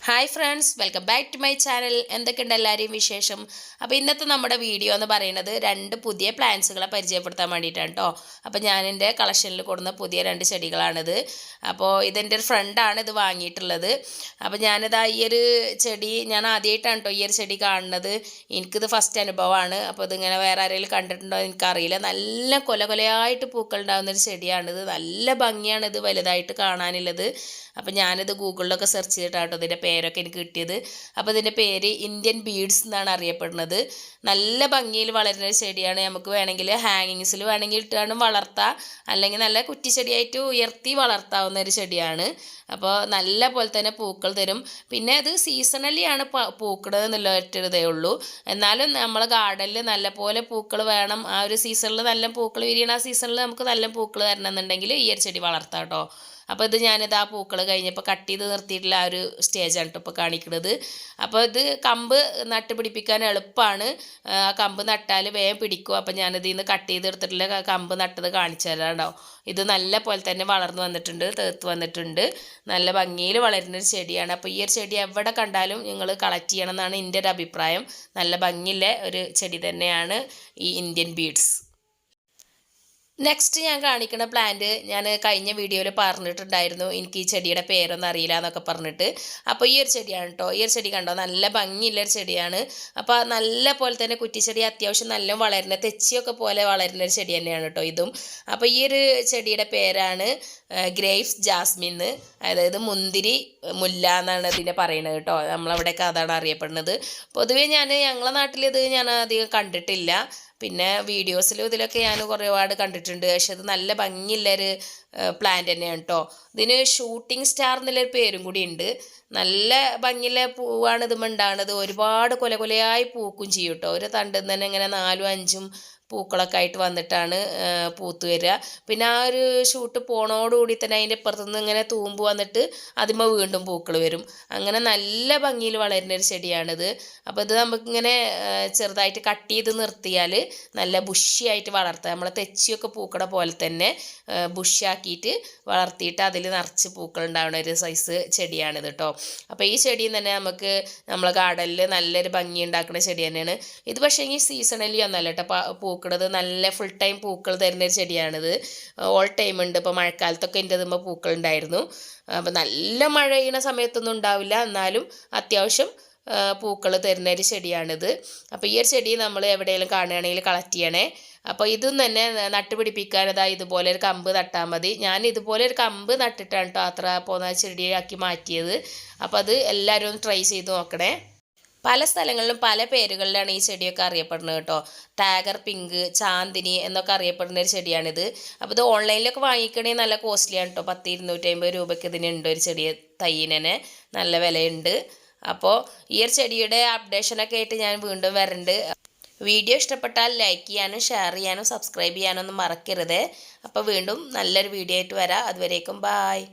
Hi friends, welcome back to my channel. എന്തൊക്കെയുണ്ട് എല്ലാവരെയും വിശേഷം? അപ്പോൾ ഇന്നത്തെ നമ്മുടെ വീഡിയോ എന്ന് പറയുന്നത് രണ്ട് പുതിയ പ്ലാന്റ്സുകളെ പരിചയപ്പെടുത്താൻ വേണ്ടിയിട്ടാണ് കേട്ടോ. അപ്പോൾ ഞാൻ എൻ്റെ കളക്ഷനിൽ കൊടുക്കുന്ന പുതിയ രണ്ട് ചെടികളാണിത്. അപ്പോൾ ഇതെൻ്റെ ഒരു ഫ്രണ്ടാണ് ഇത് വാങ്ങിയിട്ടുള്ളത്. അപ്പോൾ ഞാനിതാ ഈ ഒരു ചെടി ഞാൻ ആദ്യമായിട്ടാണ് കേട്ടോ ഈ ഒരു ചെടി കാണുന്നത്. എനിക്കിത് ഫസ്റ്റ് അനുഭവമാണ്. അപ്പോൾ ഇതിങ്ങനെ വേറെ ആരെങ്കിലും കണ്ടിട്ടുണ്ടോ എനിക്കറിയില്ല. നല്ല കൊലകൊലയായിട്ട് പൂക്കൾ ഉണ്ടാകുന്നൊരു ചെടിയാണിത്. നല്ല ഭംഗിയാണ് ഇത് വലുതായിട്ട് കാണാനുള്ളത്. അപ്പോൾ ഞാനിത് ഗൂഗിളിലൊക്കെ സെർച്ച് ചെയ്തിട്ടാണ് കേട്ടോ ഇതിൻ്റെ പേരൊക്കെ എനിക്ക് കിട്ടിയത്. അപ്പോൾ ഇതിൻ്റെ പേര് ഇന്ത്യൻ ബീഡ്സ് എന്നാണ് അറിയപ്പെടുന്നത്. നല്ല ഭംഗിയിൽ വളരുന്ന ഒരു ചെടിയാണ്. നമുക്ക് വേണമെങ്കിൽ ഹാങ്ങിങ്സിൽ വേണമെങ്കിൽ ഇട്ടാണ് വളർത്താം, അല്ലെങ്കിൽ നല്ല കുറ്റിച്ചെടിയായിട്ട് ഉയർത്തി വളർത്താവുന്ന ഒരു ചെടിയാണ്. അപ്പോൾ നല്ല പോലെ തന്നെ പൂക്കൾ തരും. പിന്നെ അത് സീസണലി ആണ് പൂക്കണത് എന്നുള്ള ഒറ്റൊരിതേ ഉള്ളൂ. എന്നാലും നമ്മളെ ഗാർഡനിൽ നല്ല പോലെ പൂക്കൾ വേണം. ആ ഒരു സീസണിൽ നല്ല പൂക്കൾ വിരിയണ ആ സീസണിൽ നമുക്ക് നല്ല പൂക്കൾ തരണം എന്നുണ്ടെങ്കിൽ ഈ ഒരു ചെടി വളർത്താം കേട്ടോ. അപ്പോൾ ഇത് ഞാനിത് ആ പൂക്കൾ കഴിഞ്ഞപ്പോൾ കട്ട് ചെയ്ത് നിർത്തിയിട്ടുള്ള ആ ഒരു സ്റ്റേജാണ് കേട്ടോ ഇപ്പോൾ കാണിക്കുന്നത്. അപ്പോൾ ഇത് കമ്പ് നട്ട് പിടിപ്പിക്കാൻ എളുപ്പമാണ്. ആ കമ്പ് നട്ടാൽ വേഗം പിടിക്കും. അപ്പോൾ ഞാനിതിൽ നിന്ന് കട്ട് ചെയ്തെടുത്തിട്ടുള്ള കമ്പ് നട്ടത് കാണിച്ചു തരാം. ഇത് നല്ല പോലെ തന്നെ വളർന്നു വന്നിട്ടുണ്ട്, തേർത്ത് വന്നിട്ടുണ്ട്. നല്ല ഭംഗിയിൽ വളരുന്നൊരു ചെടിയാണ്. അപ്പോൾ ഈ ഒരു ചെടി എവിടെ കണ്ടാലും നിങ്ങൾ കളക്ട് ചെയ്യണം എന്നാണ് എൻ്റെ ഒരു അഭിപ്രായം. നല്ല ഭംഗിയുള്ള ഒരു ചെടി തന്നെയാണ് ഈ ഇന്ത്യൻ ബീഡ്സ്. നെക്സ്റ്റ് ഞാൻ കാണിക്കുന്ന പ്ലാന്റ് ഞാൻ കഴിഞ്ഞ വീഡിയോയിൽ പറഞ്ഞിട്ടുണ്ടായിരുന്നു, എനിക്ക് ഈ ചെടിയുടെ പേരൊന്നും അറിയില്ല എന്നൊക്കെ പറഞ്ഞിട്ട്. അപ്പോൾ ഈ ഒരു ചെടിയാണ് കേട്ടോ. ഈ ഒരു ചെടി കണ്ടോ, നല്ല ഭംഗിയുള്ളൊരു ചെടിയാണ്. അപ്പോൾ നല്ല പോലെ തന്നെ കുറ്റിച്ചെടി അത്യാവശ്യം നല്ല വളരുന്ന തെച്ചിയൊക്കെ പോലെ വളരുന്ന ഒരു ചെടി തന്നെയാണ് കേട്ടോ ഇതും. അപ്പോൾ ഈ ഒരു ചെടിയുടെ പേരാണ് ഗ്രേപ്സ് ജാസ്മിൻ, അതായത് മുന്തിരി മുല്ല എന്നാണ് ഇതിനെ പറയുന്നത് കേട്ടോ. നമ്മളവിടെയൊക്കെ അതാണ് അറിയപ്പെടുന്നത്. പൊതുവേ ഞങ്ങളെ നാട്ടിലിത് ഞാൻ അധികം കണ്ടിട്ടില്ല. പിന്നെ വീഡിയോസിലും ഇതിലൊക്കെ ഞാൻ ഒരുപാട് കണ്ടിട്ടുണ്ട്. പക്ഷെ അത് നല്ല ഭംഗിയുള്ളൊരു പ്ലാന്റ് തന്നെയാണ് കേട്ടോ. ഇതിന് ഷൂട്ടിംഗ് സ്റ്റാർ എന്നുള്ളൊരു പേരും കൂടി ഉണ്ട്. നല്ല ഭംഗിയുള്ള പൂവാണ് ഇതും ഉണ്ടാകുന്നത്. ഒരുപാട് കൊലകൊലയായി പൂക്കും ചെയ്യും കേട്ടോ. ഒരു തണ്ടിൽ തന്നെ ഇങ്ങനെ 4ഉം 5ഉം പൂക്കളൊക്കെ ആയിട്ട് വന്നിട്ടാണ് പൂത്ത് വരിക. പിന്നെ ആ ഒരു ഷൂട്ട് പോണോടുകൂടി തന്നെ അതിൻ്റെ ഇപ്പുറത്തുനിന്ന് ഇങ്ങനെ തൂമ്പ് വന്നിട്ട് അതിന്മേൽ വീണ്ടും പൂക്കൾ വരും. അങ്ങനെ നല്ല ഭംഗിയിൽ വളരുന്നൊരു ചെടിയാണിത്. അപ്പോൾ ഇത് നമുക്കിങ്ങനെ ചെറുതായിട്ട് കട്ട് ചെയ്ത് നിർത്തിയാൽ നല്ല ബുഷിയായിട്ട് വളർത്താം. നമ്മളെ തെച്ചിയൊക്കെ പൂക്കട പോലെ തന്നെ ബുഷിയാക്കിയിട്ട് വളർത്തിയിട്ട് അതിൽ നിറച്ച് പൂക്കൾ ഉണ്ടാവുന്ന ഒരു സൈസ് ചെടിയാണിത് കേട്ടോ. അപ്പോൾ ഈ ചെടിയും തന്നെ നമുക്ക് നമ്മളെ ഗാർഡനിൽ നല്ലൊരു ഭംഗി ഉണ്ടാക്കുന്ന ചെടി തന്നെയാണ് ഇത്. പക്ഷേ ഈ സീസണലി ഒന്നല്ല കേട്ടോ പൂക്കണത്. നല്ല ഫുൾ ടൈം പൂക്കൾ തരുന്നൊരു ചെടിയാണിത്. ഓൾ ടൈം ഉണ്ട്. ഇപ്പോൾ മഴക്കാലത്തൊക്കെ എൻ്റെ അതുമ്പോൾ പൂക്കൾ ഉണ്ടായിരുന്നു. അപ്പോൾ നല്ല മഴ പെയ്യുന്ന സമയത്തൊന്നും ഉണ്ടാവില്ല, എന്നാലും അത്യാവശ്യം പൂക്കൾ തരുന്ന ഒരു ചെടിയാണിത്. അപ്പോൾ ഈ ഒരു ചെടി നമ്മൾ എവിടെയെങ്കിലും കാണുകയാണെങ്കിൽ കളക്ട് ചെയ്യണേ. അപ്പോൾ ഇതും തന്നെ നട്ടുപിടിപ്പിക്കാൻ ഇതുപോലെ ഒരു കമ്പ് നട്ടാൽ മതി. ഞാൻ ഇതുപോലെ ഒരു കമ്പ് നട്ടിട്ടാണ് കേട്ടോ അത്ര പോന്ന ചെടിയാക്കി മാറ്റിയത്. അപ്പോൾ അത് എല്ലാവരും ഒന്ന് ട്രൈ ചെയ്ത് നോക്കണേ. പല സ്ഥലങ്ങളിലും പല പേരുകളിലാണ് ഈ ചെടിയൊക്കെ അറിയപ്പെടുന്നത് കേട്ടോ. ടാഗർ പിങ്ക്, ചാന്ദിനി എന്നൊക്കെ അറിയപ്പെടുന്ന ഒരു ചെടിയാണിത്. അപ്പോൾ ഇത് ഓൺലൈനിലൊക്കെ വാങ്ങിക്കണമെങ്കിൽ നല്ല കോസ്റ്റ്ലിയാണ് കേട്ടോ. 10-250 രൂപയ്ക്ക് ഇതിനുണ്ട് ഒരു ചെടി തൈയിനെ. നല്ല വിലയുണ്ട്. അപ്പോൾ ഈ ഒരു ചെടിയുടെ അപ്ഡേഷനൊക്കെ ആയിട്ട് ഞാൻ വീണ്ടും വരുന്നുണ്ട്. വീഡിയോ ഇഷ്ടപ്പെട്ടാൽ ലൈക്ക് ചെയ്യാനും ഷെയർ ചെയ്യാനും സബ്സ്ക്രൈബ് ചെയ്യാനൊന്നും മറക്കരുത്. അപ്പോൾ വീണ്ടും നല്ലൊരു വീഡിയോ ആയിട്ട് വരാം. അതുവരേക്കും ബായ്.